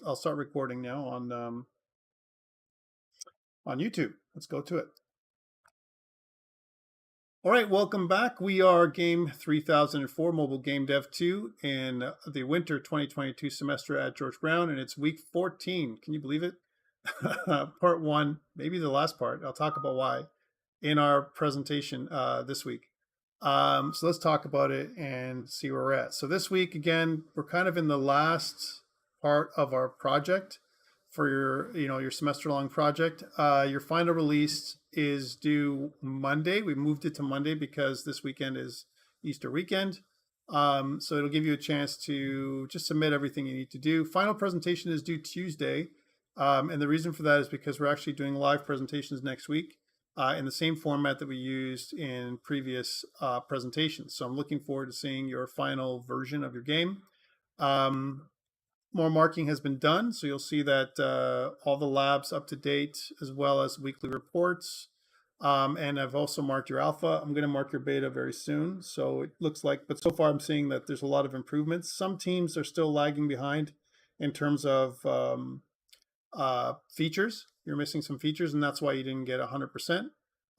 I'll start recording now on YouTube. Let's go to it. All right, welcome back. We are GAME3004 Mobile Game Dev 2 in the winter 2022 semester at George Brown, and it's week 14. Can you believe it? Part 1, maybe the last part. I'll talk about why in our presentation this week. So let's talk about it and see where we're at. So this week, again, we're kind of in the last part of our project for your semester-long project. Your final release is due Monday. We moved it to Monday because this weekend is Easter weekend. So it'll give you a chance to just submit everything you need to do. Final presentation is due Tuesday. And the reason for that is because we're actually doing live presentations next week in the same format that we used in previous presentations. So I'm looking forward to seeing your final version of your game. More marking has been done, so you'll see that all the labs up to date, as well as weekly reports. And I've also marked your alpha. I'm going to mark your beta very soon. So it looks like, but so far I'm seeing that there's a lot of improvements. Some teams are still lagging behind in terms of features. You're missing some features, and that's why you didn't get 100%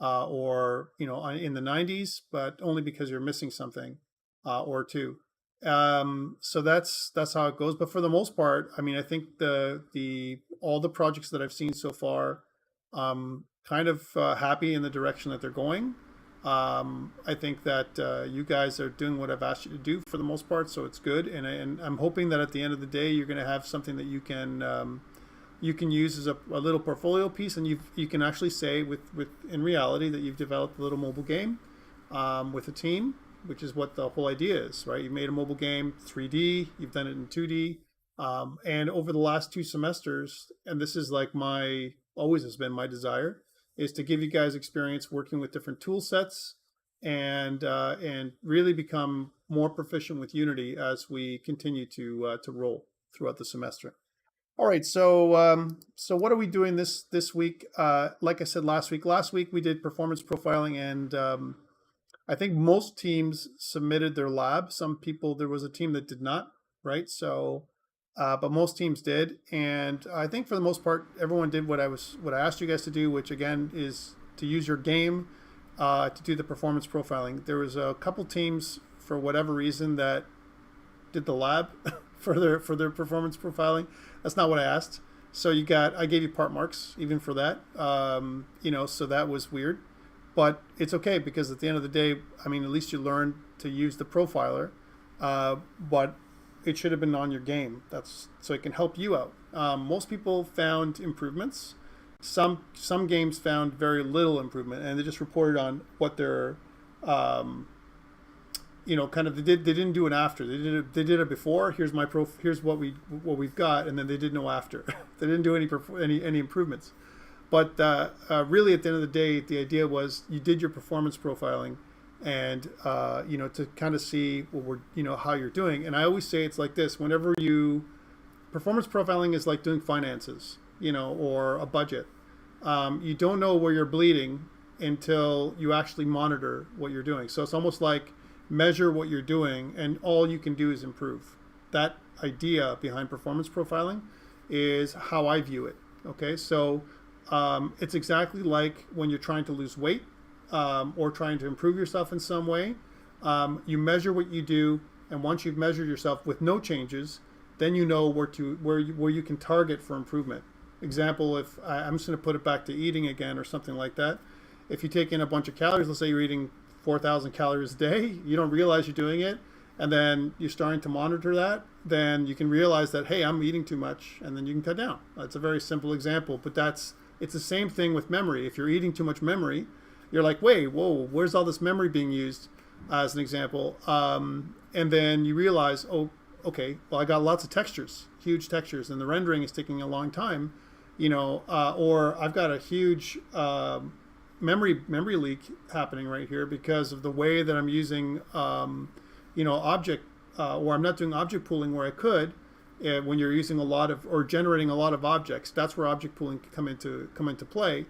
or in the 90s, but only because you're missing something or two. So that's how it goes. But for the most part, I mean, I think all the projects that I've seen so far, kind of happy in the direction that they're going. I think that you guys are doing what I've asked you to do for the most part, so it's good. And I'm hoping that at the end of the day, you're going to have something that you can use as a little portfolio piece, and you can actually say in reality that you've developed a little mobile game with a team, which is what the whole idea is, right? You've made a mobile game 3D, you've done it in 2D, and over the last 2 semesters, and this is like always has been my desire, is to give you guys experience working with different tool sets and really become more proficient with Unity as we continue to roll throughout the semester. All right, so what are we doing this week? Like I said last week we did performance profiling, and I think most teams submitted their lab. Some people, there was a team that did not, right? So, but most teams did, and I think for the most part, everyone did what I asked you guys to do, which again is to use your game to do the performance profiling. There was a couple teams, for whatever reason, that did the lab for their performance profiling. That's not what I asked. So I gave you part marks even for that. So that was weird. But it's okay, because at the end of the day, I mean, at least you learned to use the profiler, but it should have been on your game. So it can help you out. Most people found improvements. Some games found very little improvement, and they just reported on what their, they didn't do it after. They did it before. Here's what we've got, and then they did no after. They didn't do any improvements. But really, at the end of the day, the idea was you did your performance profiling, and to kind of see how you're doing. And I always say it's like this: performance profiling is like doing finances, or a budget. You don't know where you're bleeding until you actually monitor what you're doing. So it's almost like measure what you're doing, and all you can do is improve. That idea behind performance profiling is how I view it. Okay, so. It's exactly like when you're trying to lose weight or trying to improve yourself in some way. You measure what you do, and once you've measured yourself with no changes, then you know where you can target for improvement. Example, if I'm just going to put it back to eating again or something like that. If you take in a bunch of calories, let's say you're eating 4,000 calories a day, you don't realize you're doing it, and then you're starting to monitor that, then you can realize that, hey, I'm eating too much, and then you can cut down. That's a very simple example, but it's the same thing with memory. If you're eating too much memory, you're like, whoa, where's all this memory being used, as an example? And then you realize, oh, okay, well, I got lots of textures, huge textures, and the rendering is taking a long time, or I've got a huge memory leak happening right here because of the way that I'm using, object, or I'm not doing object pooling where I could. When you're using or generating a lot of objects, that's where object pooling can come into play.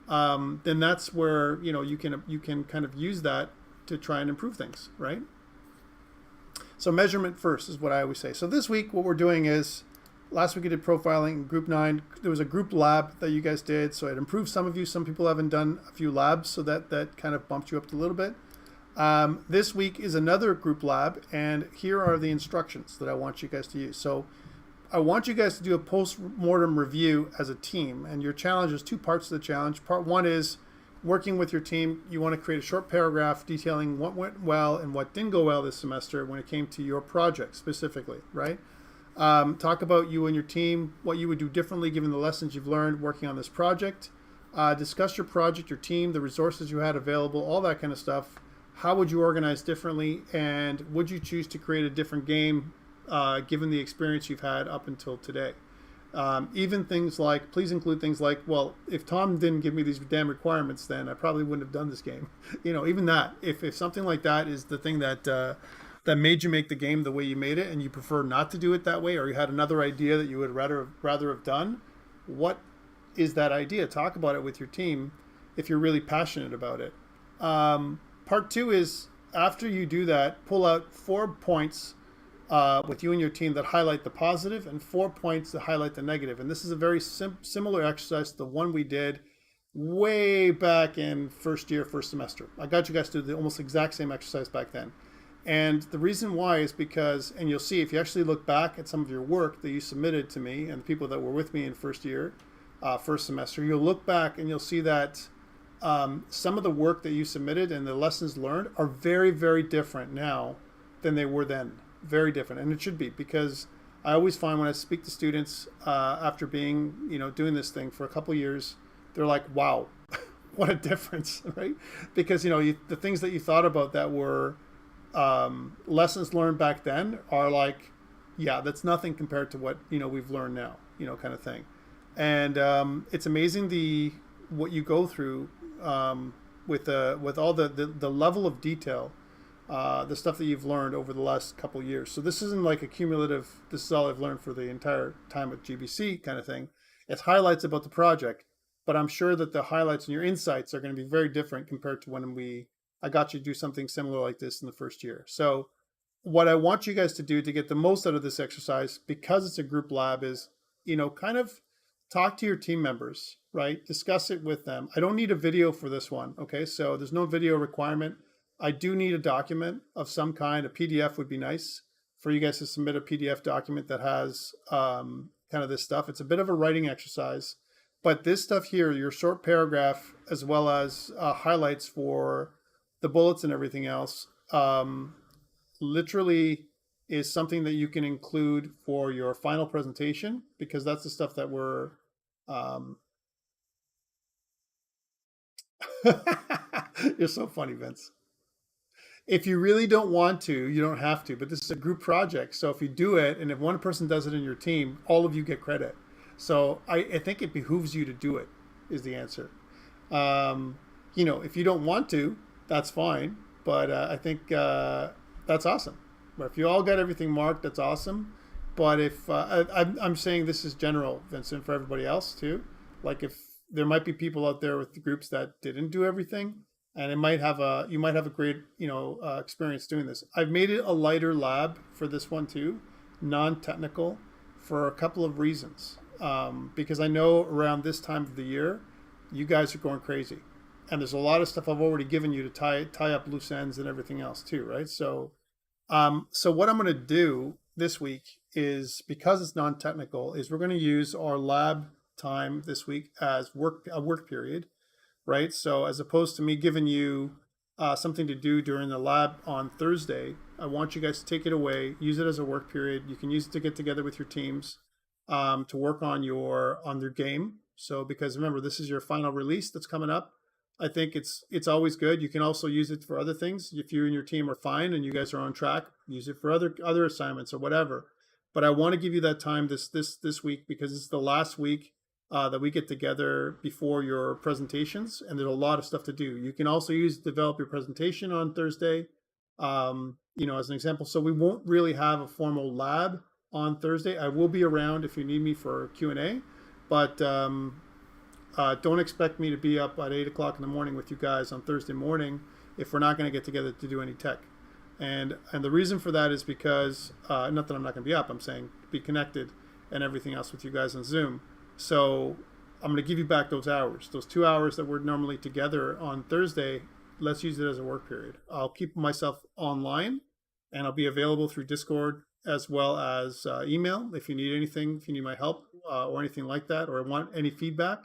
Then that's where you can kind of use that to try and improve things, right? So measurement first is what I always say. So this week, what we're doing is last week I did profiling. Group 9, there was a group lab that you guys did, so it improved some of you. Some people haven't done a few labs, so that kind of bumped you up a little bit. This week is another group lab, and here are the instructions that I want you guys to use. So I want you guys to do a post-mortem review as a team, and your challenge is 2 parts of the challenge. Part 1 is working with your team. You want to create a short paragraph detailing what went well and what didn't go well this semester when it came to your project specifically, right? Talk about you and your team, what you would do differently given the lessons you've learned working on this project. Discuss your project, your team, the resources you had available, all that kind of stuff. How would you organize differently, and would you choose to create a different game given the experience you've had up until today? Even things like, please include things like, well, if Tom didn't give me these damn requirements, then I probably wouldn't have done this game. Even that, if something like that is the thing that that made you make the game the way you made it, and you prefer not to do it that way, or you had another idea that you would rather have done, what is that idea? Talk about it with your team if you're really passionate about it. Part 2 is, after you do that, pull out 4 points with you and your team that highlight the positive, and 4 points that highlight the negative. And this is a very similar exercise to the one we did way back in first semester. I got you guys to do the almost exact same exercise back then. And the reason why is because, and you'll see if you actually look back at some of your work that you submitted to me and the people that were with me in first semester, you'll look back and you'll see that some of the work that you submitted and the lessons learned are very, very different now than they were then. Very different. And it should be, because I always find when I speak to students after being, doing this thing for a couple of years, they're like, wow, what a difference, right? Because, the things that you thought about that were lessons learned back then are like, yeah, that's nothing compared to what, we've learned now, kind of thing. And it's amazing what you go through with all the level of detail, the stuff that you've learned over the last couple of years. So this isn't like a cumulative, this is all I've learned for the entire time at GBC kind of thing. It's highlights about the project, but I'm sure that the highlights and your insights are going to be very different compared to when I got you to do something similar like this in the first year. So what I want you guys to do to get the most out of this exercise, because it's a group lab, is, kind of talk to your team members, right? Discuss it with them. I don't need a video for this one, okay? So there's no video requirement. I do need a document of some kind. A PDF would be nice for you guys to submit a PDF document that has kind of this stuff. It's a bit of a writing exercise, but this stuff here, your short paragraph, as well as highlights for the bullets and everything else, literally is something that you can include for your final presentation, because that's the stuff that we're you're so funny, Vince. If you really don't want to, you don't have to, but this is a group project. So if you do it, and if one person does it in your team, all of you get credit. So I think it behooves you to do it, is the answer. If you don't want to, that's fine. But I think that's awesome. But if you all got everything marked, that's awesome. But if I'm saying this is general, Vincent, for everybody else too. Like, if there might be people out there with the groups that didn't do everything, and you might have a great experience doing this. I've made it a lighter lab for this one too, non-technical, for a couple of reasons. Because I know around this time of the year, you guys are going crazy, and there's a lot of stuff I've already given you to tie up loose ends and everything else too, right? So what I'm going to do this week is, because it's non-technical, is we're going to use our lab time this week as a work period, right? So as opposed to me giving you something to do during the lab on Thursday, I want you guys to take it away, use it as a work period. You can use it to get together with your teams to work on their game. So, because remember, this is your final release that's coming up. I think it's always good. You can also use it for other things. If you and your team are fine and you guys are on track, use it for other assignments or whatever. But I want to give you that time this week, because it's the last week that we get together before your presentations, and there's a lot of stuff to do. You can also develop your presentation on Thursday, as an example. So we won't really have a formal lab on Thursday. I will be around if you need me for Q&A, but don't expect me to be up at 8 o'clock in the morning with you guys on Thursday morning if we're not going to get together to do any tech. And the reason for that is because, not that I'm not going to be up, I'm saying be connected, and everything else with you guys on Zoom. So I'm going to give you back those hours. Those 2 hours that we're normally together on Thursday, let's use it as a work period. I'll keep myself online, and I'll be available through Discord as well as email if you need anything, if you need my help or anything like that, or want any feedback.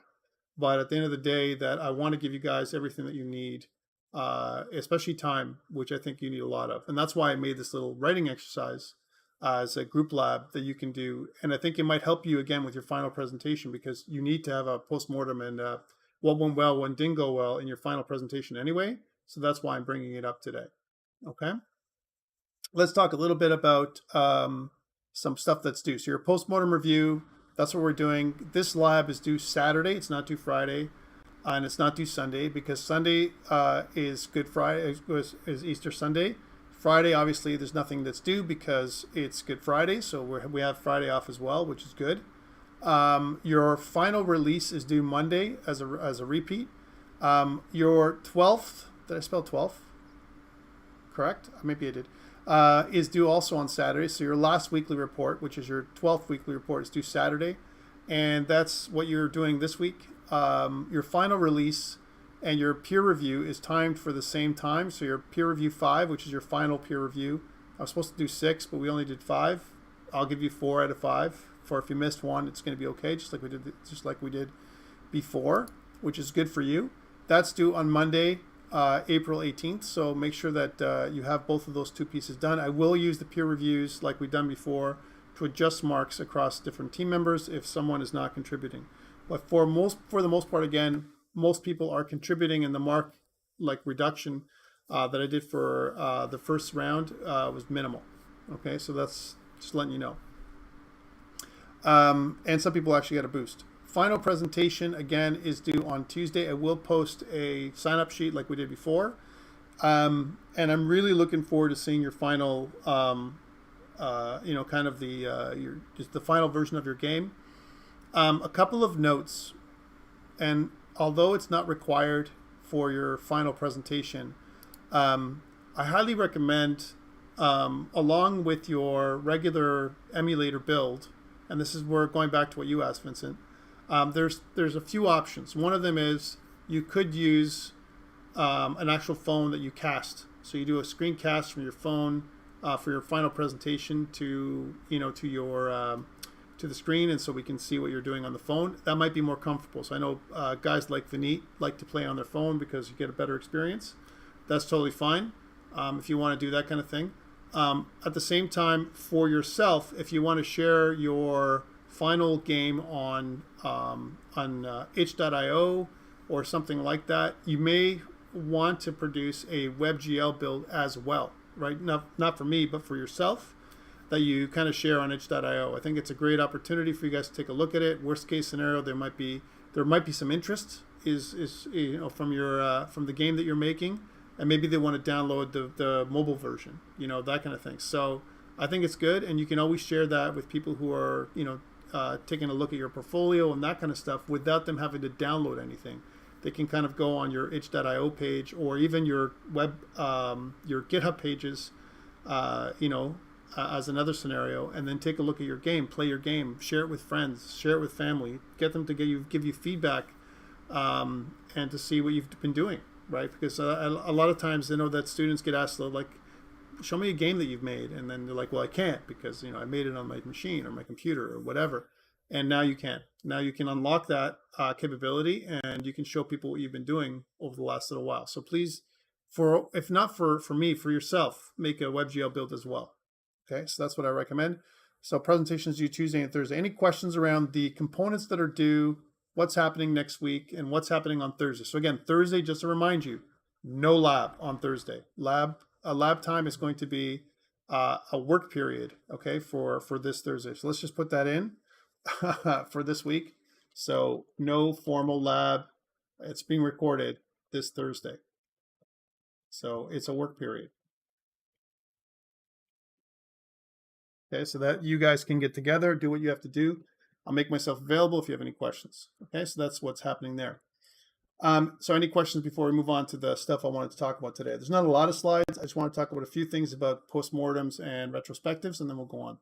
But at the end of the day, that I want to give you guys everything that you need, especially time, which I think you need a lot of. And that's why I made this little writing exercise as a group lab that you can do. And I think it might help you again with your final presentation, because you need to have a postmortem and what went well, what didn't go well in your final presentation anyway. So that's why I'm bringing it up today. Okay. Let's talk a little bit about some stuff that's due. So your postmortem review, that's what we're doing. This lab is due Saturday. It's not due Friday, and it's not due Sunday, because Sunday is Good Friday, is Easter Sunday. Friday, obviously, there's nothing that's due because it's Good Friday, so we have Friday off as well, which is good. Your final release is due Monday as a repeat. Your 12th, did I spell 12th? Correct? Maybe I did. Is due also on Saturday. So your last weekly report, which is your 12th weekly report, is due Saturday. And that's what you're doing this week. Your final release and your peer review is timed for the same time. So your peer review 5, which is your final peer review. I was supposed to do 6, but we only did 5. I'll give you 4 out of 5. For if you missed one, it's going to be okay, just like we did before, which is good for you. That's due on Monday, April 18th. So make sure that you have both of those 2 pieces done. I will use the peer reviews like we've done before to adjust marks across different team members if someone is not contributing. But for the most part, again, most people are contributing, and the mark reduction that I did for the first round was minimal. Okay, so that's just letting you know. And some people actually got a boost. Final presentation, again, is due on Tuesday. I will post a sign-up sheet like we did before. And I'm really looking forward to seeing your final, kind of just the final version of your game. A couple of notes, and although it's not required for your final presentation, I highly recommend, along with your regular emulator build, and this is where going back to what you asked, Vincent, there's a few options. One of them is you could use an actual phone that you cast. So you do a screencast from your phone for your final presentation to the screen, and so we can see what you're doing on the phone. That might be more comfortable. So I know guys like Vineet like to play on their phone because you get a better experience. That's totally fine if you want to do that kind of thing. At the same time, for yourself, if you want to share your final game on itch.io or something like that, you may want to produce a WebGL build as well, right? Not for me, but for yourself, that you kind of share on itch.io. I think it's a great opportunity for you guys to take a look at it. Worst case scenario, there might be some interest from the game that you're making, and maybe they want to download the mobile version, that kind of thing. So I think it's good, and you can always share that with people who are taking a look at your portfolio and that kind of stuff without them having to download anything. They can kind of go on your itch.io page or even your your GitHub pages, as another scenario, and then take a look at your game, play your game, share it with friends, share it with family, get them to give you feedback, and to see what you've been doing, right? Because a lot of times, that students get asked, like, show me a game that you've made, and then they're like, well, I can't because I made it on my machine or my computer or whatever. And now you can. Now you can unlock that capability, and you can show people what you've been doing over the last little while. So please, if not for me, for yourself, make a WebGL build as well. Okay, so that's what I recommend. So presentations due Tuesday and Thursday. Any questions around the components that are due, what's happening next week, and what's happening on Thursday? So again, Thursday, just to remind you, no lab on Thursday. Lab time is going to be a work period, okay, for this Thursday. So let's just put that in for this week. So no formal lab. It's being recorded this Thursday. So it's a work period. Okay, so that you guys can get together, do what you have to do. I'll make myself available if you have any questions. Okay, so that's what's happening there. So any questions before we move on to the stuff I wanted to talk about today? There's not a lot of slides. I just want to talk about a few things about postmortems and retrospectives, and then we'll go on.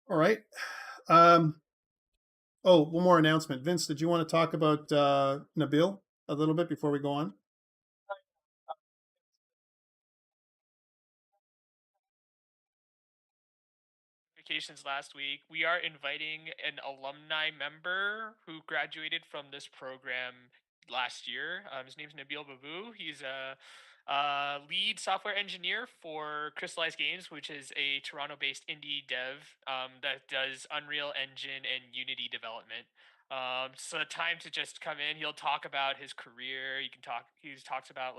All right. Um, oh, one more announcement. Vince, did you want to talk about Nabil a little bit before we go on? Vacations last week. We are inviting an alumni member who graduated from this program last year. His name's Nabil Babu. He's a lead software engineer for Crystallized Games, which is a Toronto-based indie dev that does Unreal Engine and Unity development. So time to just come in. He'll talk about his career. You can talk. He talks about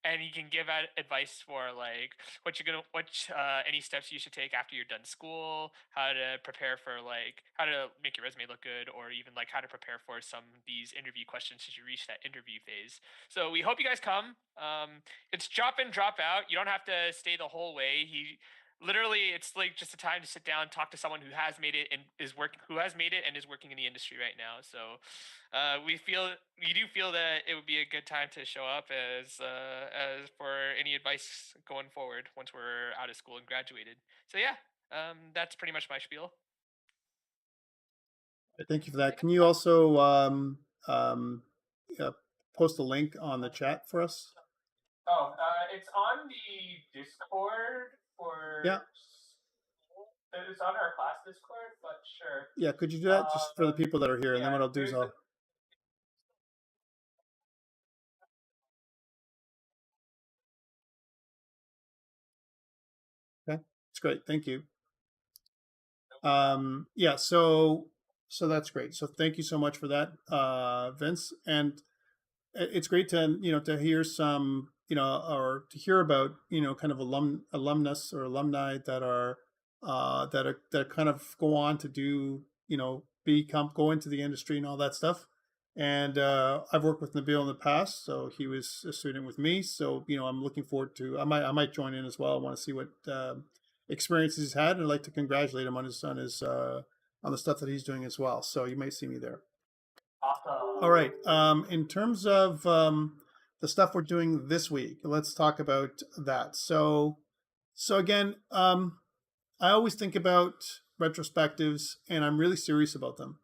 and he can give out advice for any steps you should take after you're done school, how to prepare for how to make your resume look good, or even how to prepare for some of these interview questions as you reach that interview phase. So we hope you guys come. It's drop in, drop out. You don't have to stay the whole way. It's like just a time to sit down and talk to someone who has made it and is working in the industry right now. So we do feel that it would be a good time to show up as for any advice going forward once we're out of school and graduated. So yeah, that's pretty much my spiel. Thank you for that. Can you also uh, post a link on the chat for us? Oh, it's on the Discord Yeah. for. It's on our class Discord, but sure. Yeah. Could you do that just for the people that are here? And then Yeah, what I'll do is I'll. Okay. It's great. Thank you. Yeah. So that's great. So thank you so much for that, Vince. And it's great to to hear some or to hear about kind of alumnus or alumni that are that kind of go on to do become go into the industry and all that stuff. And I've worked with Nabil in the past, so he was a student with me. So I'm looking forward to I might join in as well. I want to see what experiences he's had, and I'd like to congratulate him on his on the stuff that he's doing as well. So you may see me there. Awesome. All right. In terms of the stuff we're doing this week, let's talk about that. So again, I always think about retrospectives, and I'm really serious about them.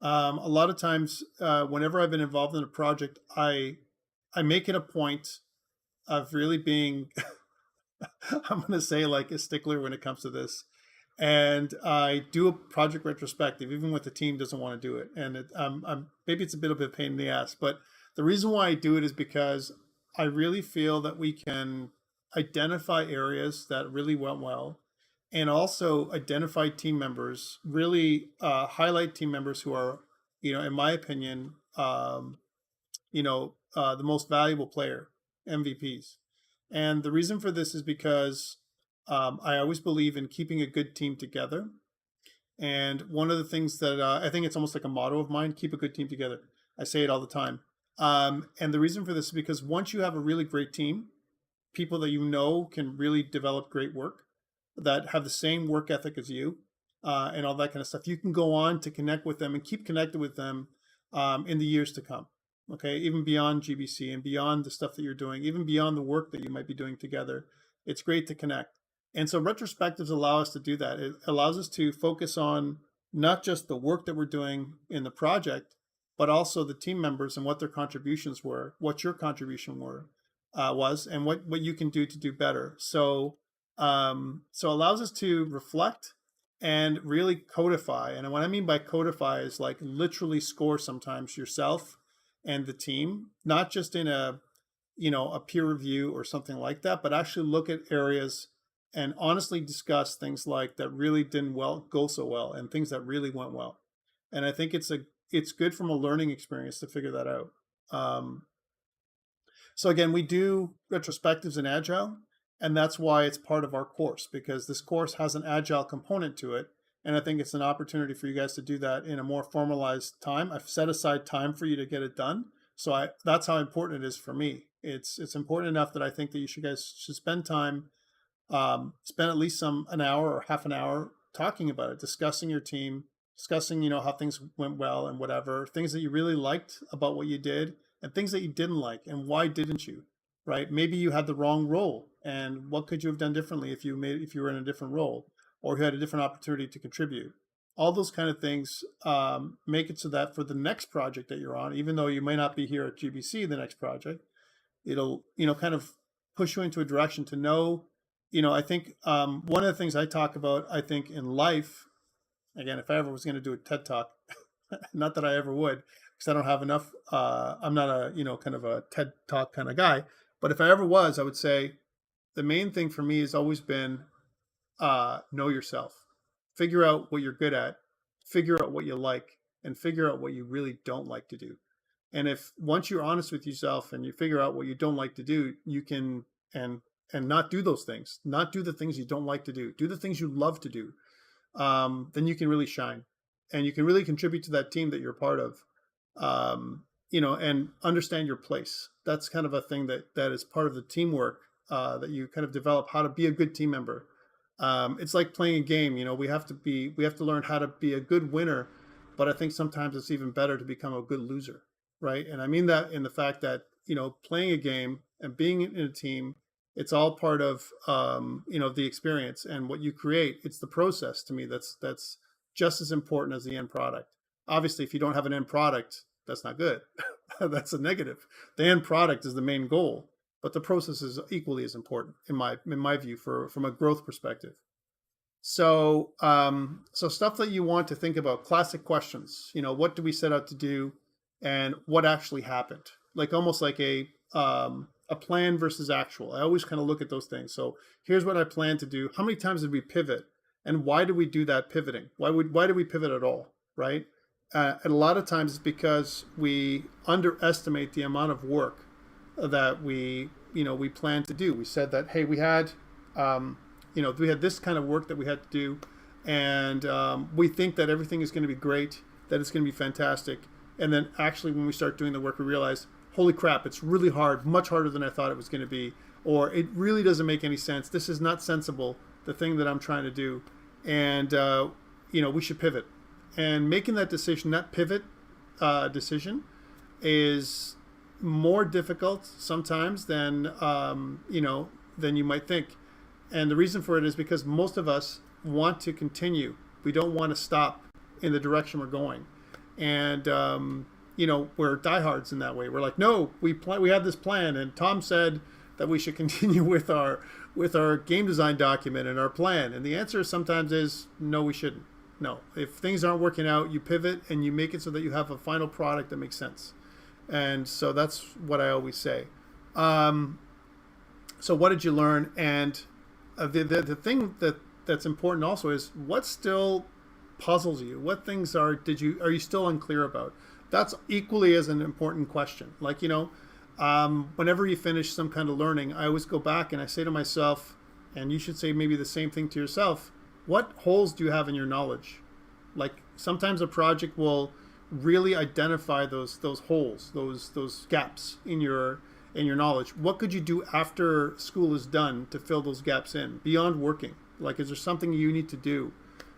A lot of times, whenever I've been involved in a project, I make it a point of really being I'm going to say like a stickler when it comes to this. And I do a project retrospective, even when the team doesn't want to do it. And maybe it's a bit of a pain in the ass, but the reason why I do it is because I really feel that we can identify areas that really went well, and also identify team members, really highlight team members who are, in my opinion, the most valuable player, MVPs. And the reason for this is because I always believe in keeping a good team together. And one of the things that I think it's almost like a motto of mine: keep a good team together. I say it all the time. And the reason for this is because once you have a really great team, people that can really develop great work, that have the same work ethic as you, and all that kind of stuff, you can go on to connect with them and keep connected with them in the years to come. Okay, even beyond GBC and beyond the stuff that you're doing, even beyond the work that you might be doing together, it's great to connect. And so retrospectives allow us to do that. It allows us to focus on not just the work that we're doing in the project, but also the team members and what their contributions were, what your contribution was, and what you can do to do better. So it allows us to reflect and really codify. And what I mean by codify is like literally score sometimes yourself and the team, not just in a peer review or something like that, but actually look at areas and honestly discuss things like that really didn't go so well, and things that really went well. And I think it's good from a learning experience to figure that out. So again, we do retrospectives in Agile, and that's why it's part of our course, because this course has an Agile component to it. And I think it's an opportunity for you guys to do that in a more formalized time. I've set aside time for you to get it done. So that's how important it is for me. It's important enough that I think that you guys should spend time, spend at least an hour or half an hour talking about it, discussing your team, discussing how things went well and whatever, things that you really liked about what you did, and things that you didn't like, and why didn't you, right? Maybe you had the wrong role, and what could you have done differently if you were in a different role, or who had a different opportunity to contribute. All those kind of things make it so that for the next project that you're on, even though you may not be here at GBC, the next project, it'll, kind of push you into a direction to know, I think one of the things I talk about, I think in life, again, if I ever was going to do a TED talk, not that I ever would, because I don't have enough, I'm not a, kind of a TED talk kind of guy, but if I ever was, I would say the main thing for me has always been know yourself. Figure out what you're good at, figure out what you like, and figure out what you really don't like to do. And if once you're honest with yourself and you figure out what you don't like to do, you can and not do those things, not do the things you don't like to do the things you love to do. Then you can really shine, and you can really contribute to that team that you're part of. And understand your place. That's kind of a thing that is part of the teamwork that you kind of develop, how to be a good team member. It's like playing a game. We have to learn how to be a good winner, but I think sometimes it's even better to become a good loser, right? And I mean that in the fact that playing a game and being in a team, it's all part of the experience and what you create. It's the process to me that's just as important as the end product. Obviously, if you don't have an end product, that's not good. That's a negative. The end product is the main goal, but the process is equally as important in my view from a growth perspective. So so stuff that you want to think about, classic questions. What do we set out to do, and what actually happened? Like almost like a plan versus actual. I always kind of look at those things. So here's what I plan to do. How many times did we pivot, and why did we do that pivoting? Why did we pivot at all? Right? And a lot of times it's because we underestimate the amount of work that we plan to do. We said that, hey, we had this kind of work that we had to do, and we think that everything is going to be great, that it's going to be fantastic. And then actually when we start doing the work, we realize, holy crap, it's really hard, much harder than I thought it was going to be, or it really doesn't make any sense. This is not sensible, the thing that I'm trying to do. And, we should pivot. And making that decision, that pivot decision, is more difficult sometimes than you might think. And the reason for it is because most of us want to continue. We don't want to stop in the direction we're going. And we're diehards in that way. We're like, no, we had this plan, and Tom said that we should continue with our game design document and our plan. And the answer sometimes is no, we shouldn't. No, if things aren't working out, you pivot and you make it so that you have a final product that makes sense. And so that's what I always say. So what did you learn? And the thing that's important also is what still puzzles you. What things are you still unclear about? That's equally as an important question. Like, whenever you finish some kind of learning, I always go back and I say to myself, and you should say maybe the same thing to yourself, what holes do you have in your knowledge? Like sometimes a project will really identify those holes, those gaps in your knowledge. What could you do after school is done to fill those gaps in beyond working? Like, is there something you need to do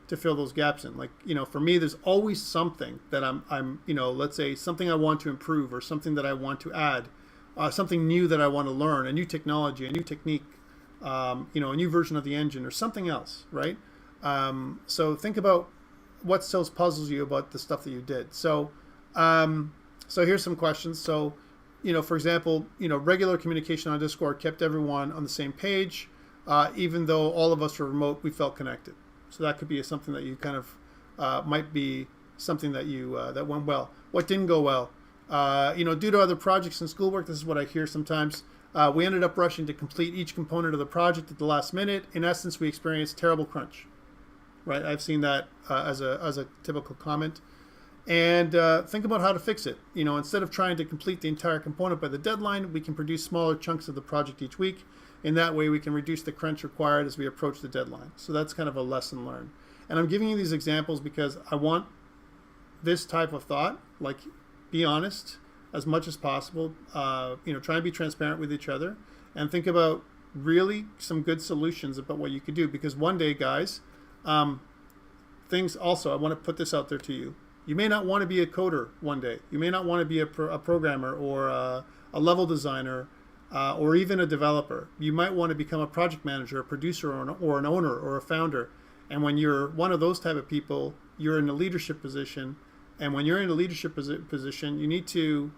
to fill those gaps in? Like, for me, there's always something that I'm let's say something I want to improve, or something that I want to add, something new that I want to learn, a new technology, a new technique, a new version of the engine, or something else, right? So think about what still puzzles you about the stuff that you did. So here's some questions. So, for example, regular communication on Discord kept everyone on the same page. Even though all of us were remote, we felt connected. So that could be something that you kind of might be something that you that went well. What didn't go well? Due to other projects and schoolwork, this is what I hear sometimes. We ended up rushing to complete each component of the project at the last minute. In essence, we experienced terrible crunch. Right? I've seen that as a typical comment. And think about how to fix it. Instead of trying to complete the entire component by the deadline, we can produce smaller chunks of the project each week. In that way, we can reduce the crunch required as we approach the deadline. So that's kind of a lesson learned. And I'm giving you these examples because I want this type of thought, like be honest as much as possible, try and be transparent with each other, and think about really some good solutions about what you could do. Because one day, guys, things also, I want to put this out there to you. You may not want to be a coder one day. You may not want to be a programmer or a level designer or even a developer. You might want to become a project manager, a producer, or an owner or a founder. And when you're one of those type of people, you're in a leadership position. And when you're in a leadership position, you need to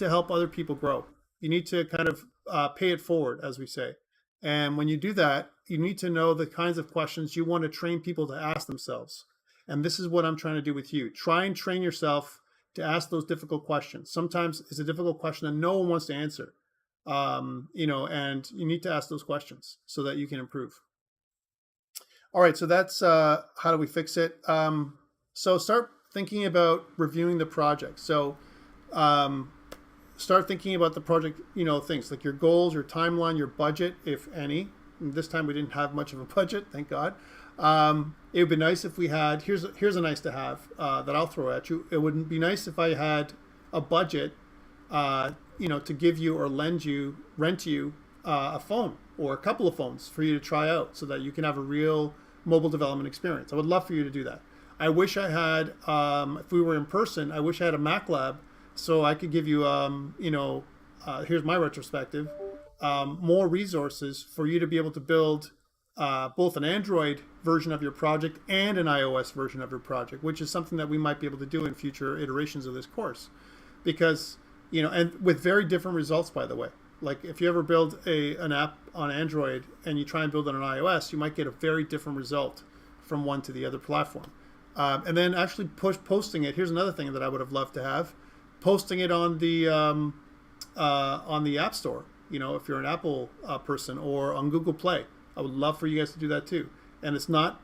help other people grow. You need to kind of pay it forward, as we say. And when you do that, you need to know the kinds of questions you want to train people to ask themselves. And this is what I'm trying to do with you. Try and train yourself to ask those difficult questions. Sometimes it's a difficult question that no one wants to answer. And you need to ask those questions so that you can improve. All right, so that's how do we fix it? So start thinking about reviewing the project. So start thinking about the project, things like your goals, your timeline, your budget, if any. And this time we didn't have much of a budget, thank God. It would be nice if we had, here's a nice to have that I'll throw at you. It would be nice if I had a budget, to give you or rent you a phone or a couple of phones for you to try out so that you can have a real mobile development experience. I would love for you to do that. I wish I had, if we were in person, I wish I had a Mac lab so I could give you, here's my retrospective, more resources for you to be able to build both an Android version of your project and an iOS version of your project, which is something that we might be able to do in future iterations of this course. Because, and with very different results, by the way. Like if you ever build an app on Android and you try and build it on iOS, you might get a very different result from one to the other platform. And then actually posting it. Here's another thing that I would have loved to have. Posting it on the App Store, if you're an Apple person, or on Google Play. I would love for you guys to do that too. And it's not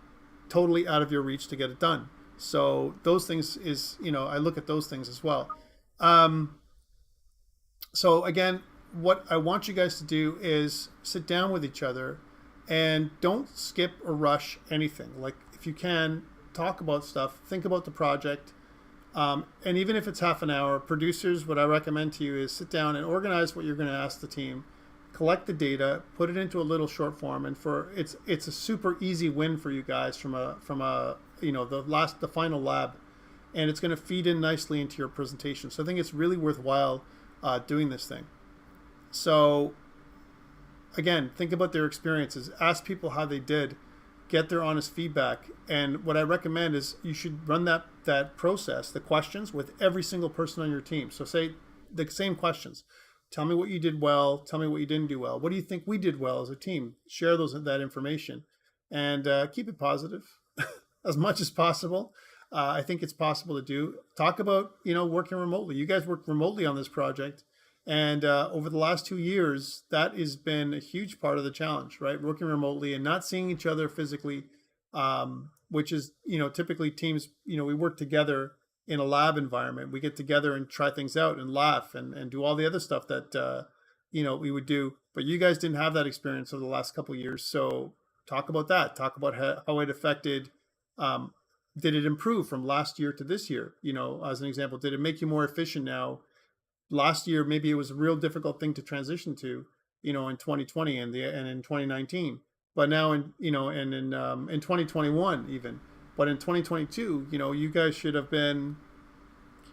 totally out of your reach to get it done. So those things is, I look at those things as well. So again, what I want you guys to do is sit down with each other and don't skip or rush anything. Like if you can, talk about stuff, think about the project. And even if it's half an hour, producers, what I recommend to you is sit down and organize what you're going to ask the team, collect the data, put it into a little short form, and it's a super easy win for you guys from the final lab, and it's going to feed in nicely into your presentation. So I think it's really worthwhile doing this thing. So again, think about their experiences, ask people how they did, get their honest feedback. And what I recommend is you should run that process, the questions, with every single person on your team. So say the same questions. Tell me what you did well. Tell me what you didn't do well. What do you think we did well as a team? Share that information, and keep it positive as much as possible. I think it's possible to do. Talk about working remotely. You guys worked remotely on this project, and over the last 2 years, that has been a huge part of the challenge, right? Working remotely and not seeing each other physically, which is typically teams. We work together in a lab environment. We get together and try things out and laugh and do all the other stuff that we would do. But you guys didn't have that experience over the last couple of years. So talk about that. Talk about how it affected. Did it improve from last year to this year? As an example, did it make you more efficient now? Last year, maybe it was a real difficult thing to transition to, in 2020 and in 2019. But now in 2021 even. But in 2022, you guys should have been,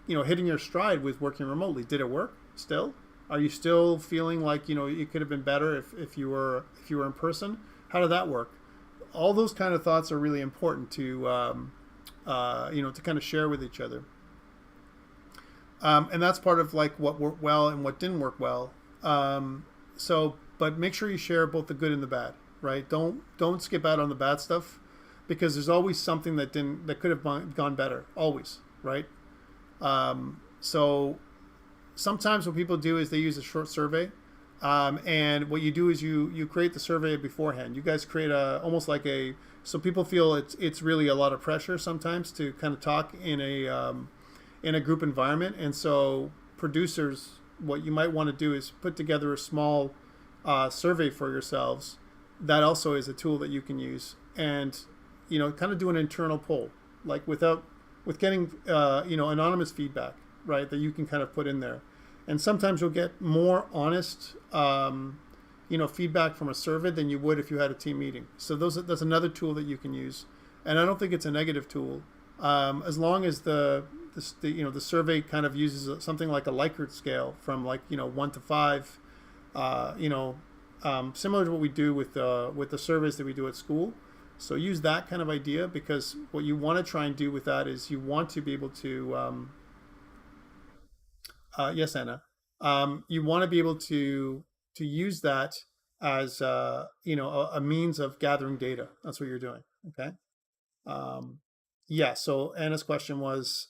hitting your stride with working remotely. Did it work still? Are you still feeling like, it could have been better if you were in person? How did that work? All those kind of thoughts are really important to, to kind of share with each other. And that's part of like what worked well and what didn't work well. But make sure you share both the good and the bad, right? Don't skip out on the bad stuff, because there's always something that could have gone better, always, right? So sometimes what people do is they use a short survey, and what you do is you create the survey beforehand. You guys create almost like so people feel it's really a lot of pressure sometimes to kind of talk in a group environment. And so producers, what you might want to do is put together a small survey for yourselves. That also is a tool that you can use, and kind of do an internal poll, like with getting anonymous feedback, right, that you can kind of put in there. And sometimes you'll get more honest feedback from a survey than you would if you had a team meeting. So that's another tool that you can use, and I don't think it's a negative tool, as long as the survey kind of uses something like a Likert scale from 1 to 5, similar to what we do with the surveys that we do at school. So use that kind of idea, because what you want to try and do with that is you want to be able to, yes, Anna, you want to be able to use that as a means of gathering data. That's what you're doing. Okay. Yeah. So Anna's question was,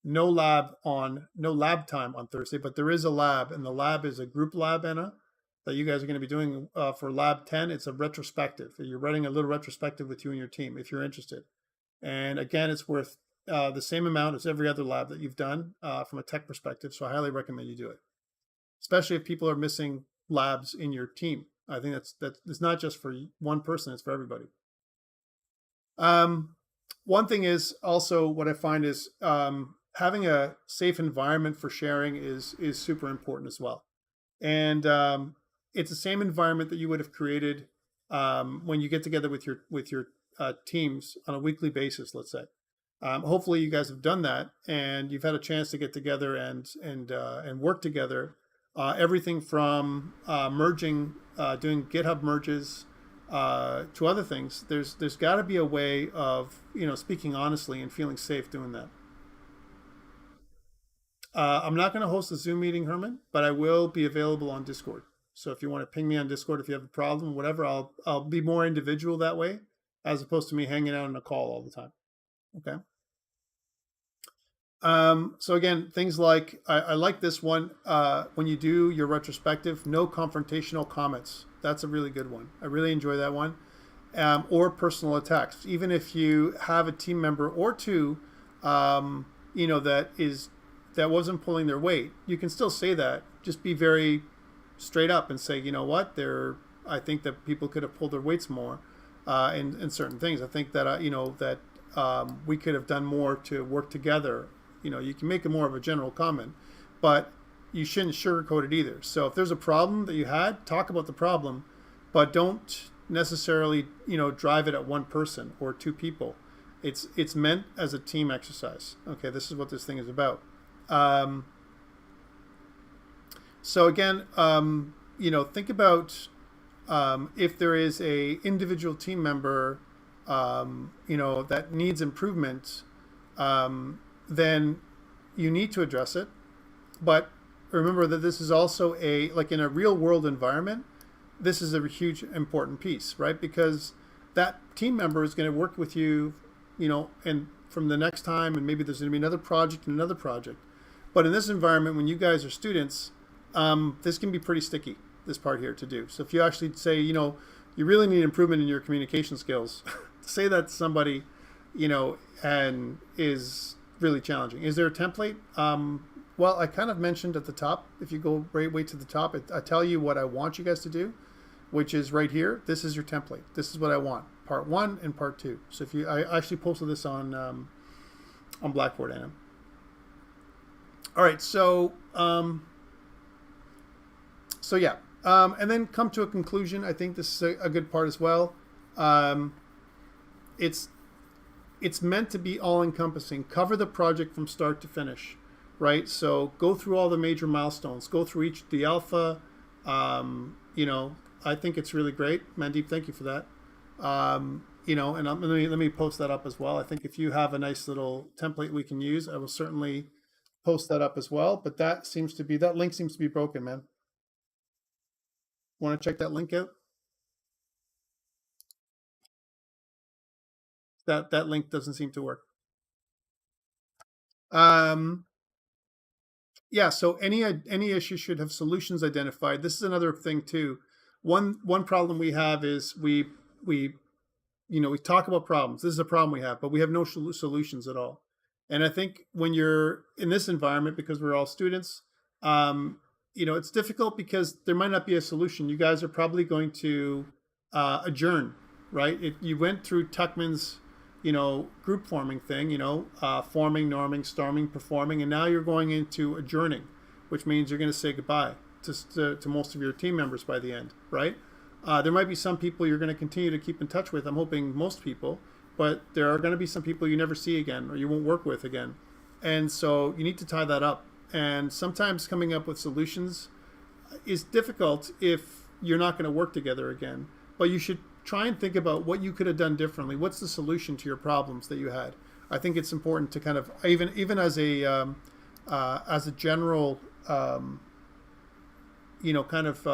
no lab time on Thursday, but there is a lab, and the lab is a group lab, Anna, that you guys are going to be doing for Lab 10. It's a retrospective. You're writing a little retrospective with you and your team if you're interested. And again, it's worth the same amount as every other lab that you've done from a tech perspective. So I highly recommend you do it, especially if people are missing labs in your team. I think that's it's not just for one person; it's for everybody. One thing is also what I find is having a safe environment for sharing is super important as well. And it's the same environment that you would have created when you get together with your teams on a weekly basis, let's say. Hopefully, you guys have done that, and you've had a chance to get together and work together. Everything from merging, doing GitHub merges, to other things. There's got to be a way of speaking honestly and feeling safe doing that. I'm not going to host a Zoom meeting, Herman, but I will be available on Discord. So if you want to ping me on Discord, if you have a problem, whatever, I'll be more individual that way, as opposed to me hanging out on a call all the time. Okay. So again, things like I like this one. When you do your retrospective, no confrontational comments. That's a really good one. I really enjoy that one. Or personal attacks. Even if you have a team member or two, that wasn't pulling their weight, you can still say that. Just be very straight up and say, you know what, I think that people could have pulled their weights more in certain things. I think that we could have done more to work together. You can make it more of a general comment, but you shouldn't sugarcoat it either. So if there's a problem that you had, talk about the problem, but don't necessarily drive it at one person or two people. It's meant as a team exercise. Okay, this is what this thing is about. So again, think about if there is a individual team member, that needs improvement, then you need to address it. But remember that this is also like in a real world environment, this is a huge important piece, right? Because that team member is going to work with you, and from the next time, and maybe there's going to be another project and another project. But in this environment, when you guys are students, this can be pretty sticky, this part here to do. So if you actually say, you really need improvement in your communication skills, say that to somebody, and is really challenging. Is there a template? Well, I kind of mentioned at the top, if you go right way to the top, I tell you what I want you guys to do, which is right here. This is your template. This is what I want. Part 1 and part 2. So I actually posted this on Blackboard, Anna. All right, so yeah, and then come to a conclusion. I think this is a good part as well. It's meant to be all-encompassing. Cover the project from start to finish, right? So go through all the major milestones. Go through the alpha. I think it's really great. Mandeep, thank you for that. And let me post that up as well. I think if you have a nice little template we can use, I will certainly post that up as well. But that link seems to be broken, man. Want to check that link out? That link doesn't seem to work. Yeah, so any issue should have solutions identified. This is another thing too. One problem we have is we talk about problems. This is a problem we have, but we have no solutions at all. And I think when you're in this environment, because we're all students, it's difficult because there might not be a solution. You guys are probably going to adjourn, right? You went through Tuckman's group forming thing, forming, norming, storming, performing, and now you're going into adjourning, which means you're going to say goodbye to most of your team members by the end, right? There might be some people you're going to continue to keep in touch with. I'm hoping most people, but there are going to be some people you never see again or you won't work with again. And so you need to tie that up. And sometimes coming up with solutions is difficult if you're not going to work together again, but you should try and think about what you could have done differently. What's the solution to your problems that you had? I think it's important to kind of even as a general kind of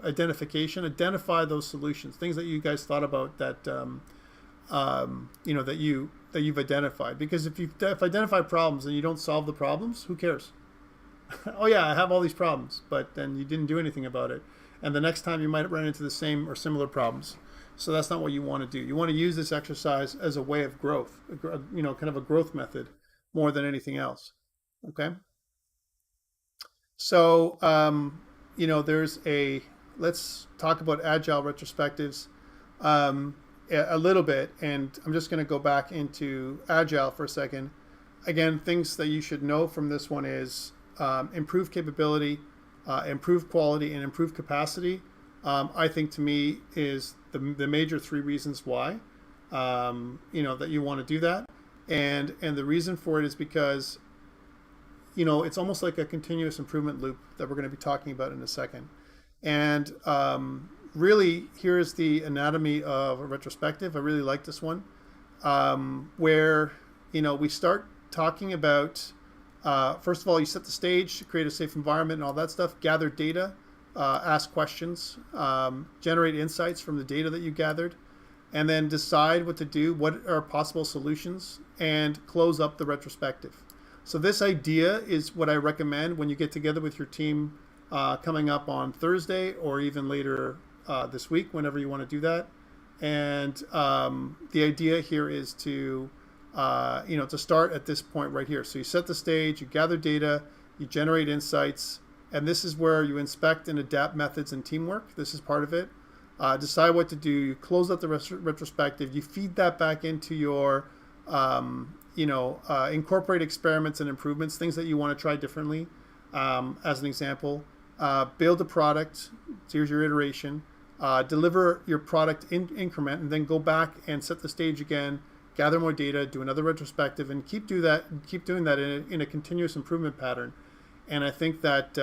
identify those solutions, things that you guys thought about that that you've identified. Because if you've identified problems and you don't solve the problems, who cares? Oh yeah, I have all these problems, but then you didn't do anything about it. And the next time you might run into the same or similar problems. So that's not what you want to do. You want to use this exercise as a way of growth, kind of a growth method more than anything else. Okay. So, let's talk about Agile Retrospectives a little bit. And I'm just going to go back into Agile for a second. Again, things that you should know from this one is improve capability, improve quality, and improve capacity. I think to me is the major three reasons why, that you want to do that. And the reason for it is because, it's almost like a continuous improvement loop that we're going to be talking about in a second. And really, here's the anatomy of a retrospective. I really like this one, where, we start talking about, first of all, you set the stage, create a safe environment and all that stuff, gather data, ask questions, generate insights from the data that you gathered, and then decide what to do, what are possible solutions, and close up the retrospective. So this idea is what I recommend when you get together with your team coming up on Thursday or even later this week, whenever you want to do that. And the idea here is to start at this point right here. So you set the stage, you gather data, you generate insights, and this is where you inspect and adapt methods and teamwork. This is part of it. Decide what to do. You close out the retrospective. You feed that back into your, incorporate experiments and improvements, things that you want to try differently. As an example, build a product. So here's your iteration. Deliver your product in increment, and then go back and set the stage again. Gather more data. Do another retrospective, and keep doing that in a continuous improvement pattern. And I think that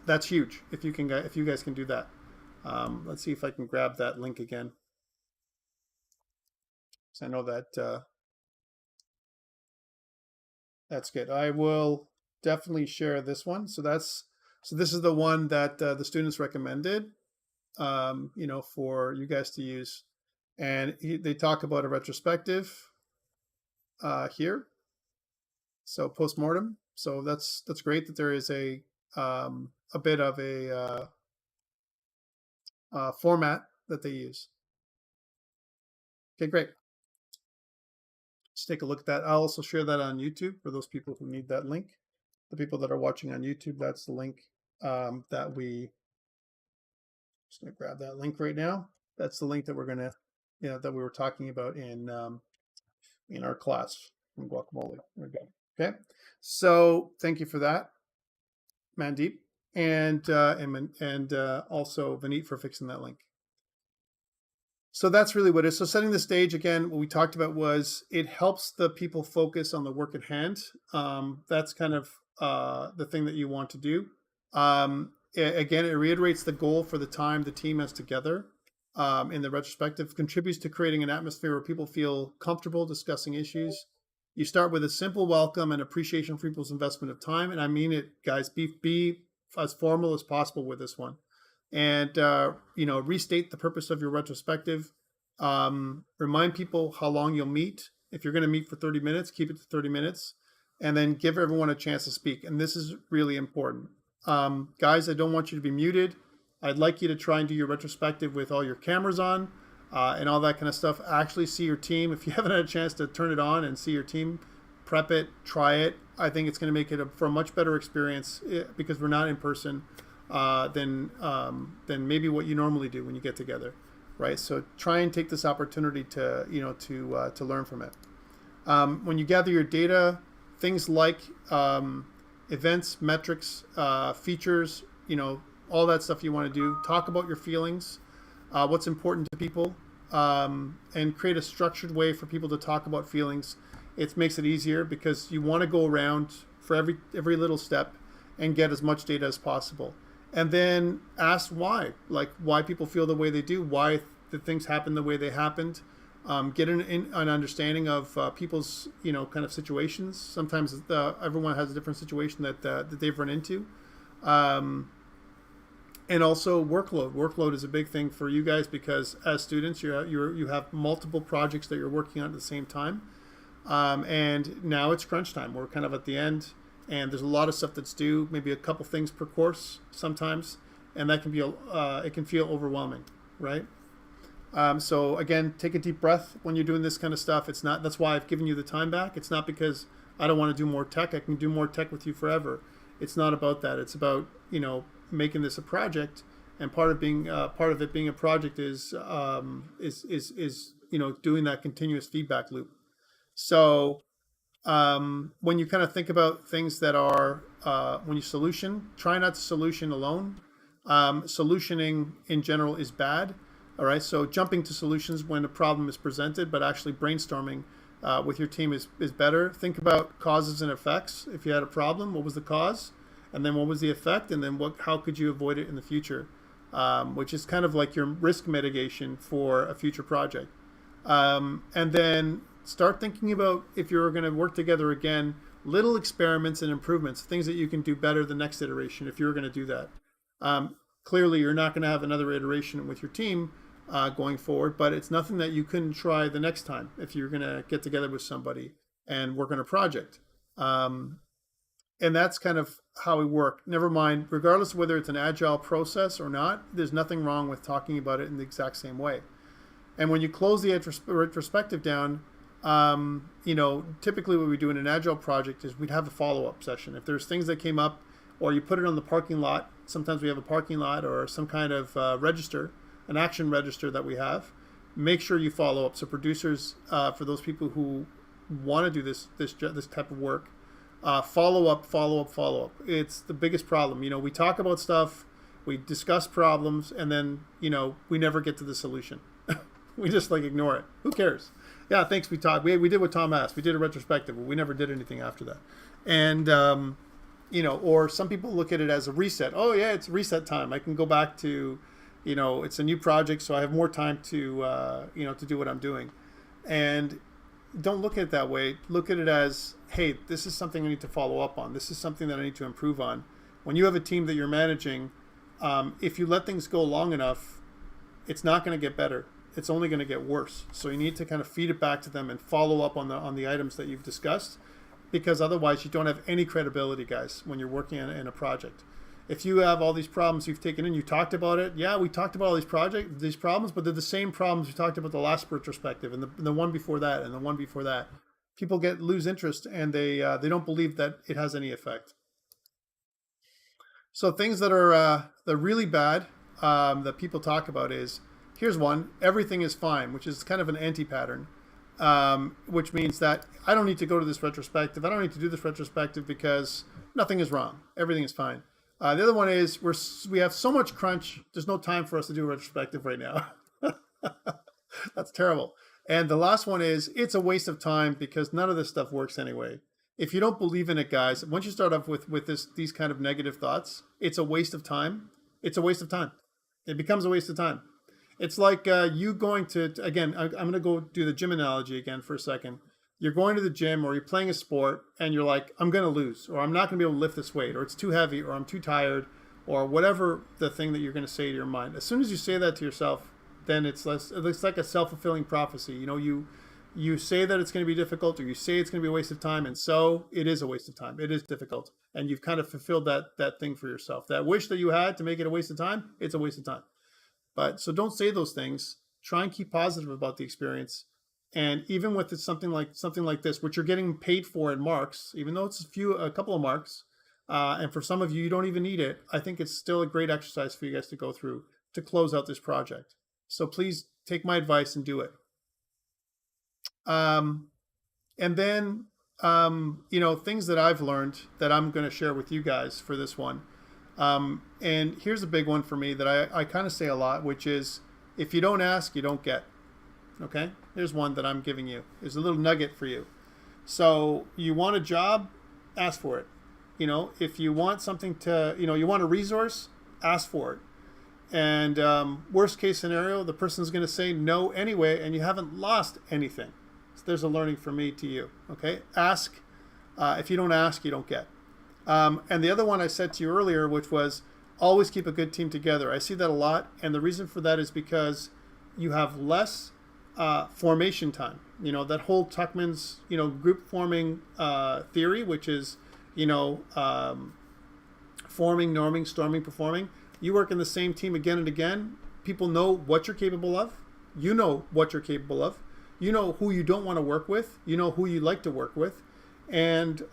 that's huge if you guys can do that. Let's see if I can grab that link again. So I know that that's good. I will definitely share this one. So this is the one that the students recommended, for you guys to use. And they talk about a retrospective here. So Postmortem. So that's great that there is a bit of a format that they use. Okay, great. Let's take a look at that. I'll also share that on YouTube for those people who need that link. The people that are watching on YouTube, that's the link that we. Just gonna grab that link right now. That's the link that we're gonna, that we were talking about in our class from Guacamole. There we go. Okay, so thank you for that, Mandeep, and also Vineet for fixing that link. So that's really what it is. So setting the stage, again, what we talked about was it helps the people focus on the work at hand. That's kind of the thing that you want to do. Again, it reiterates the goal for the time the team has together in the retrospective, contributes to creating an atmosphere where people feel comfortable discussing issues. You start with a simple welcome and appreciation for people's investment of time. And I mean it, guys, be as formal as possible with this one. And, restate the purpose of your retrospective. Remind people how long you'll meet. If you're going to meet for 30 minutes, keep it to 30 minutes. And then give everyone a chance to speak. And this is really important. Guys, I don't want you to be muted. I'd like you to try and do your retrospective with all your cameras on and all that kind of stuff. Actually see your team. If you haven't had a chance to turn it on and see your team, prep it, try it. I think it's going to make it for a much better experience because we're not in person than maybe what you normally do when you get together, right? So try and take this opportunity to learn from it. When you gather your data, things like events, metrics, features, all that stuff you want to do. Talk about your feelings, what's important to people, and create a structured way for people to talk about feelings. It makes it easier because you want to go around for every little step and get as much data as possible. And then ask why, like why people feel the way they do, why the things happened the way they happened. Get an understanding of people's, kind of situations. Sometimes everyone has a different situation that they've run into. And also workload. Workload is a big thing for you guys because as students, you have multiple projects that you're working on at the same time. And now it's crunch time. We're kind of at the end, and there's a lot of stuff that's due. Maybe a couple things per course sometimes, and that can be it can feel overwhelming, right? So again, take a deep breath when you're doing this kind of stuff. It's not. That's why I've given you the time back. It's not because I don't want to do more tech. I can do more tech with you forever. It's not about that. It's about making this a project, and part of it being a project is doing that continuous feedback loop. So when you kind of think about things that are when you solution, try not to solution alone. Solutioning in general is bad. All right, so jumping to solutions when a problem is presented, but actually brainstorming with your team is better. Think about causes and effects. If you had a problem, what was the cause? And then what was the effect? And then how could you avoid it in the future? Which is kind of like your risk mitigation for a future project. And then start thinking about, if you're going to work together again, little experiments and improvements, things that you can do better the next iteration if you're going to do that. Clearly, you're not going to have another iteration with your team going forward, but it's nothing that you couldn't try the next time if you're going to get together with somebody and work on a project. And that's kind of how we work. Never mind, regardless of whether it's an agile process or not, there's nothing wrong with talking about it in the exact same way. And when you close the retrospective down, typically what we do in an agile project is we'd have a follow-up session. If there's things that came up, or you put it on the parking lot, sometimes we have a parking lot or some kind of register, an action register that we have, make sure you follow up. So producers, for those people who want to do this type of work, follow up. It's the biggest problem. We talk about stuff, we discuss problems, and then, we never get to the solution. We just ignore it. Who cares? Yeah, thanks. We talked. We did what Tom asked. We did a retrospective, but we never did anything after that. And, or some people look at it as a reset. Oh yeah, it's reset time. I can go back to, it's a new project, so I have more time to, to do what I'm doing. And don't look at it that way. Look at it as, hey, this is something I need to follow up on. This is something that I need to improve on. When you have a team that you're managing, if you let things go long enough, it's not going to get better. It's only going to get worse. So you need to kind of feed it back to them and follow up on the items that you've discussed, because otherwise you don't have any credibility, guys, when you're working in a project. If you have all these problems you've taken in, you talked about it. Yeah, we talked about all these problems, but they're the same problems we talked about the last retrospective and the one before that and the one before that. People lose interest, and they don't believe that it has any effect. So things that are really bad that people talk about is, here's one: everything is fine, which is kind of an anti-pattern, which means that I don't need to go to this retrospective. I don't need to do this retrospective because nothing is wrong. Everything is fine. The other one is we have so much crunch. There's no time for us to do a retrospective right now. That's terrible. And the last one is it's a waste of time because none of this stuff works anyway. If you don't believe in it, guys, once you start off with these kind of negative thoughts, it's a waste of time. It's a waste of time. It becomes a waste of time. It's like you going to, again, I'm going to go do the gym analogy again for a second. You're going to the gym or you're playing a sport and you're like, I'm going to lose, or I'm not going to be able to lift this weight, or it's too heavy, or I'm too tired, or whatever the thing that you're going to say to your mind. As soon as you say that to yourself, then it's like a self-fulfilling prophecy. You say that it's going to be difficult, or you say it's going to be a waste of time, and so it is a waste of time. It is difficult. And you've kind of fulfilled that thing for yourself. That wish that you had to make it a waste of time, it's a waste of time. But so don't say those things. Try and keep positive about the experience. And even with something like this, which you're getting paid for in marks, even though it's a couple of marks, and for some of you, you don't even need it, I think it's still a great exercise for you guys to go through to close out this project. So please take my advice and do it. And then, things that I've learned that I'm going to share with you guys for this one. And here's a big one for me that I kind of say a lot, which is, if you don't ask, you don't get. Okay? Here's one that I'm giving you. There's a little nugget for you. So you want a job, ask for it. If you want something you want a resource, ask for it. And worst case scenario, the person's going to say no anyway, and you haven't lost anything. So there's a learning from me to you. Okay, ask. If you don't ask, you don't get. And the other one I said to you earlier, which was always keep a good team together. I see that a lot, and the reason for that is because you have less formation time. You know, that whole Tuckman's, group forming theory, which is, forming, norming, storming, performing. You work in the same team again and again. People know what you're capable of. You know what you're capable of. You know who you don't want to work with. You know who you like to work with. And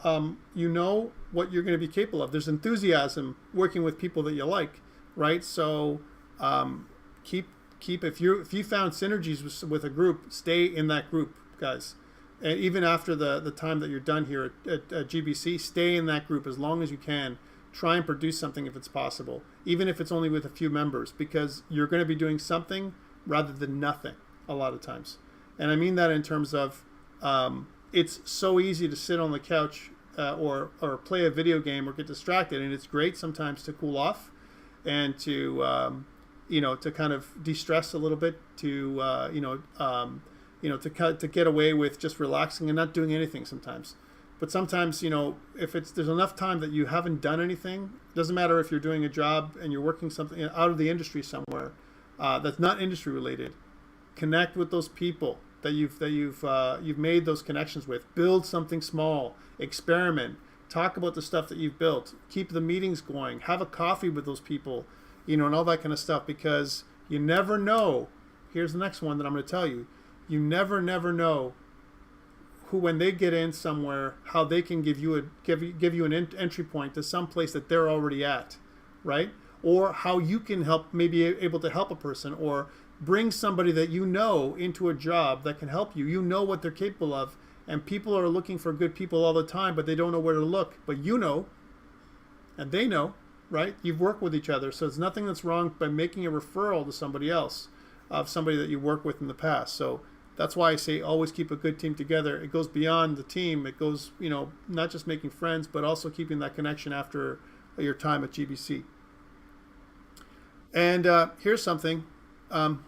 you know what you're going to be capable of. There's enthusiasm working with people that you like, right? So keep if you found synergies with a group, stay in that group, guys. And even after the time that you're done here at GBC, stay in that group as long as you can. Try and produce something if it's possible, even if it's only with a few members, because you're going to be doing something rather than nothing a lot of times. And I mean that in terms of it's so easy to sit on the couch or play a video game or get distracted, and it's great sometimes to cool off and to to kind of de-stress a little bit, to to get away with just relaxing and not doing anything sometimes. But sometimes, if there's enough time that you haven't done anything, it doesn't matter if you're doing a job and you're working something out of the industry somewhere that's not industry related. Connect with those people that you've made those connections with. Build something small. Experiment. Talk about the stuff that you've built. Keep the meetings going. Have a coffee with those people, and all that kind of stuff, because you never know. Here's the next one that I'm going to tell you. You never know who, when they get in somewhere, how they can give you an entry point to some place that they're already at, right? Or how you can help, maybe able to help a person, or bring somebody that into a job that can help you. You know what they're capable of, and people are looking for good people all the time, but they don't know where to look. But and they know, right? You've worked with each other, so there's nothing that's wrong by making a referral to somebody else, of somebody that you worked with in the past. So that's why I say always keep a good team together. It goes beyond the team. It goes, not just making friends, but also keeping that connection after your time at GBC. And here's something, and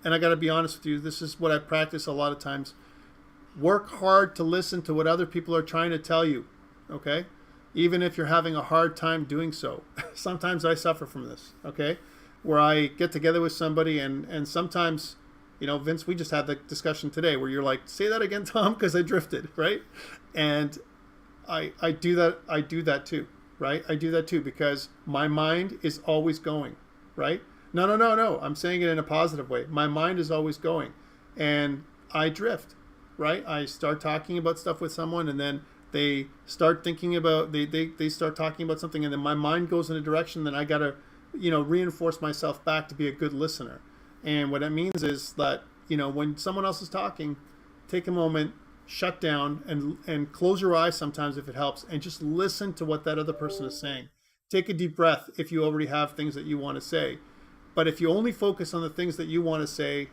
I got to be honest with you, this is what I practice a lot of times. Work hard to listen to what other people are trying to tell you, okay? Even if you're having a hard time doing so. Sometimes I suffer from this, okay? Where I get together with somebody and sometimes, Vince, we just had the discussion today where you're like, say that again, Tom, because I drifted, right? And I do that too, right? I do that too because my mind is always going, right? No. I'm saying it in a positive way. My mind is always going, and I drift, right? I start talking about stuff with someone, and then they start thinking about, they start talking about something, and then my mind goes in a direction that I got to, reinforce myself back to be a good listener. And what that means is that, when someone else is talking, take a moment, shut down, and close your eyes sometimes if it helps, and just listen to what that other person is saying. Take a deep breath if you already have things that you want to say. But if you only focus on the things that you want to say,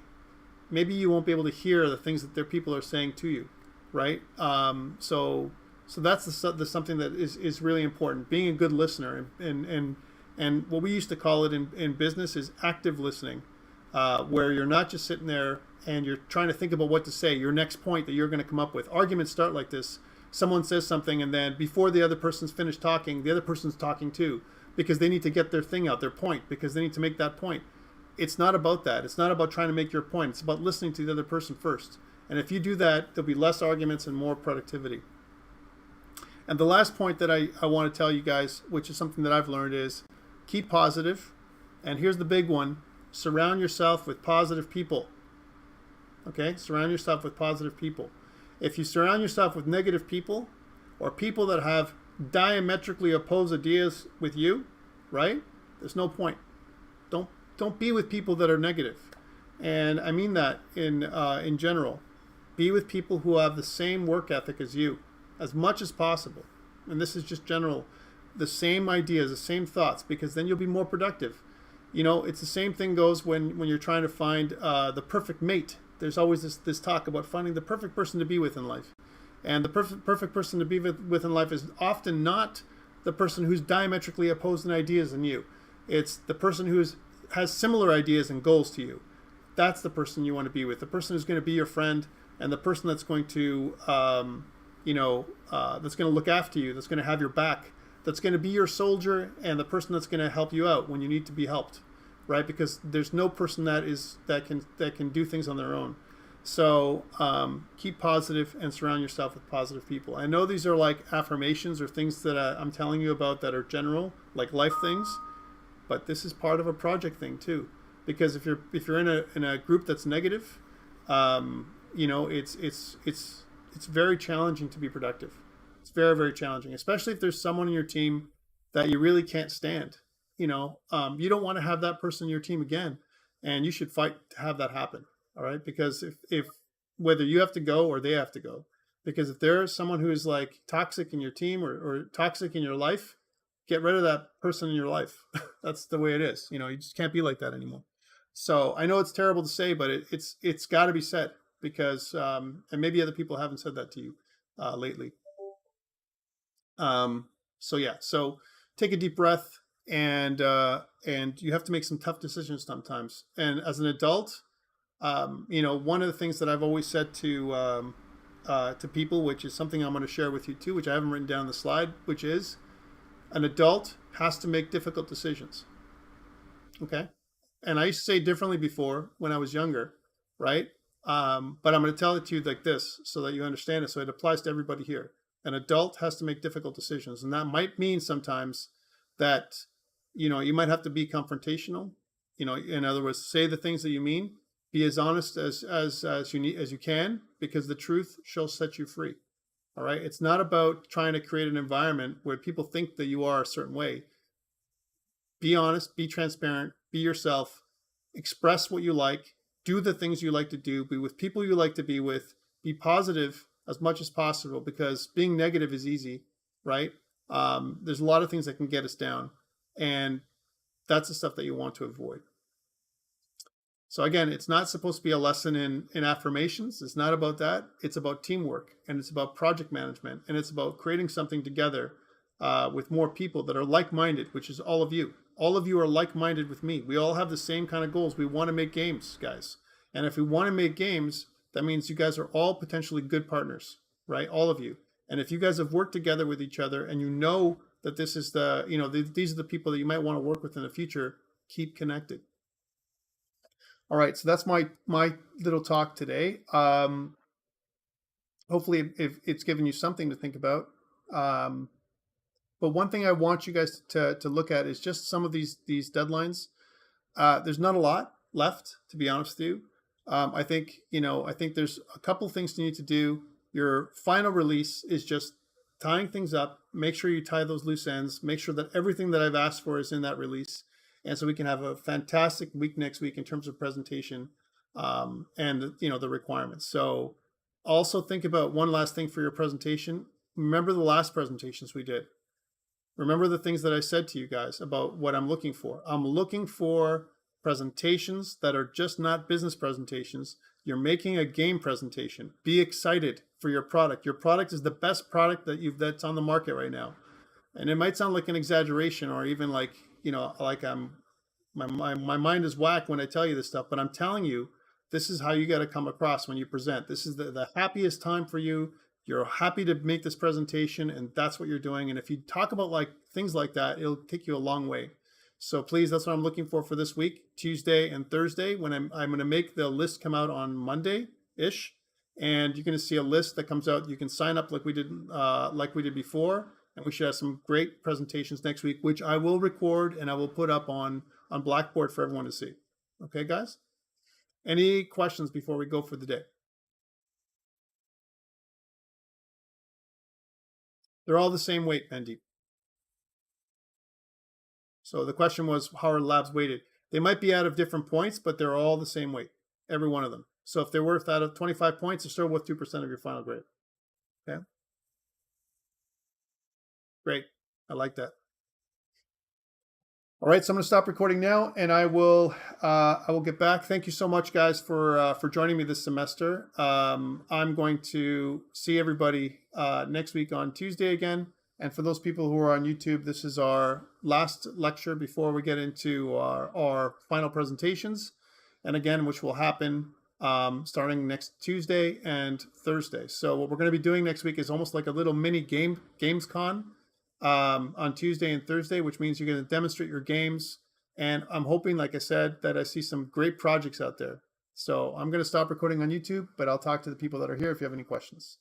maybe you won't be able to hear the things that their people are saying to you, right? So that's the something that is really important. Being a good listener, and what we used to call it in business is active listening, where you're not just sitting there and you're trying to think about what to say, your next point that you're going to come up with. Arguments start like this. Someone says something, and then before the other person's finished talking, the other person's talking too, because they need to get their thing out, their point, because they need to make that point. It's not about that. It's not about trying to make your point. It's about listening to the other person first. And if you do that, there'll be less arguments and more productivity. And the last point that I want to tell you guys, which is something that I've learned, is keep positive. And here's the big one. Surround yourself with positive people. Okay? Surround yourself with positive people. If you surround yourself with negative people, or people that have diametrically opposed ideas with you, right? There's no point. Don't be with people that are negative. And I mean that in general. Be with people who have the same work ethic as you, as much as possible. And this is just general. The same ideas, the same thoughts, because then you'll be more productive. It's the same thing goes when you're trying to find the perfect mate. There's always this talk about finding the perfect person to be with in life. And the perfect person to be with in life is often not the person who's diametrically opposed in ideas than you. It's the person who's has similar ideas and goals to you. That's the person you want to be with. The person who's going to be your friend, and the person that's going to, that's going to look after you, that's going to have your back, that's going to be your soldier, and the person that's going to help you out when you need to be helped, right? Because there's no person that can do things on their own. So keep positive and surround yourself with positive people. I know these are like affirmations or things that I'm telling you about that are general, like life things, but this is part of a project thing too. Because if you're in a group that's negative, it's very challenging to be productive. It's very, very challenging, especially if there's someone in your team that you really can't stand. You don't want to have that person in your team again, and you should fight to have that happen. All right, because if whether you have to go or they have to go, because if there's someone who is like toxic in your team or toxic in your life, get rid of that person in your life. That's the way it is. You just can't be like that anymore. So I know it's terrible to say, but it's got to be said because and maybe other people haven't said that to you lately. So take a deep breath, and you have to make some tough decisions sometimes. And as an adult, one of the things that I've always said to people, which is something I'm going to share with you too, which I haven't written down on the slide, which is an adult has to make difficult decisions. Okay. And I used to say differently before when I was younger, right? But I'm going to tell it to you like this so that you understand it. So it applies to everybody here. An adult has to make difficult decisions. And that might mean sometimes that, you might have to be confrontational, in other words, say the things that you mean, be as honest as you can, because the truth shall set you free. All right. It's not about trying to create an environment where people think that you are a certain way. Be honest, be transparent, be yourself, express what you like, do the things you like to do, be with people you like to be with, be positive as much as possible, because being negative is easy, right? There's a lot of things that can get us down, and that's the stuff that you want to avoid. So again, it's not supposed to be a lesson in affirmations. It's not about that. It's about teamwork, and it's about project management, and it's about creating something together with more people that are like-minded, which is all of you. All of you are like-minded with me. We all have the same kind of goals. We want to make games, guys. And if we want to make games, that means you guys are all potentially good partners, right? All of you. And if you guys have worked together with each other and you know that this is these are the people that you might want to work with in the future, keep connected. All right, so that's my little talk today. Hopefully it's given you something to think about. But one thing I want you guys to look at is just some of these deadlines. There's not a lot left, to be honest with you. I think there's a couple things you need to do. Your final release is just tying things up. Make sure you tie those loose ends. Make sure that everything that I've asked for is in that release. And so we can have a fantastic week next week in terms of presentation and the requirements. So also think about one last thing for your presentation. Remember the last presentations we did. Remember the things that I said to you guys about what I'm looking for. I'm looking for presentations that are just not business presentations. You're making a game presentation. Be excited for your product. Your product is the best product that's on the market right now. And it might sound like an exaggeration, or even like my mind is whack when I tell you this stuff, but I'm telling you, this is how you got to come across when you present. This is the happiest time for you. You're happy to make this presentation, and that's what you're doing. And if you talk about like things like that, it'll take you a long way. So please, that's what I'm looking for this week, Tuesday and Thursday, when I'm going to make the list come out on Monday-ish. And you're going to see a list that comes out. You can sign up like we did before, and we should have some great presentations next week, which I will record and I will put up on Blackboard for everyone to see. Okay, guys? Any questions before we go for the day? They're all the same weight, Mandeep. So the question was, how are labs weighted? They might be out of different points, but they're all the same weight, every one of them. So if they're worth out of 25 points, they're still worth 2% of your final grade. Okay? Great. I like that. All right, so I'm going to stop recording now, and I will get back. Thank you so much, guys, for joining me this semester. I'm going to see everybody next week on Tuesday again, And for those people who are on YouTube, this is our last lecture before we get into our final presentations. And again, which will happen starting next Tuesday and Thursday. So what we're going to be doing next week is almost like a little mini Gamescon on Tuesday and Thursday, which means you're going to demonstrate your games. And I'm hoping, like I said, that I see some great projects out there. So I'm going to stop recording on YouTube, but I'll talk to the people that are here if you have any questions.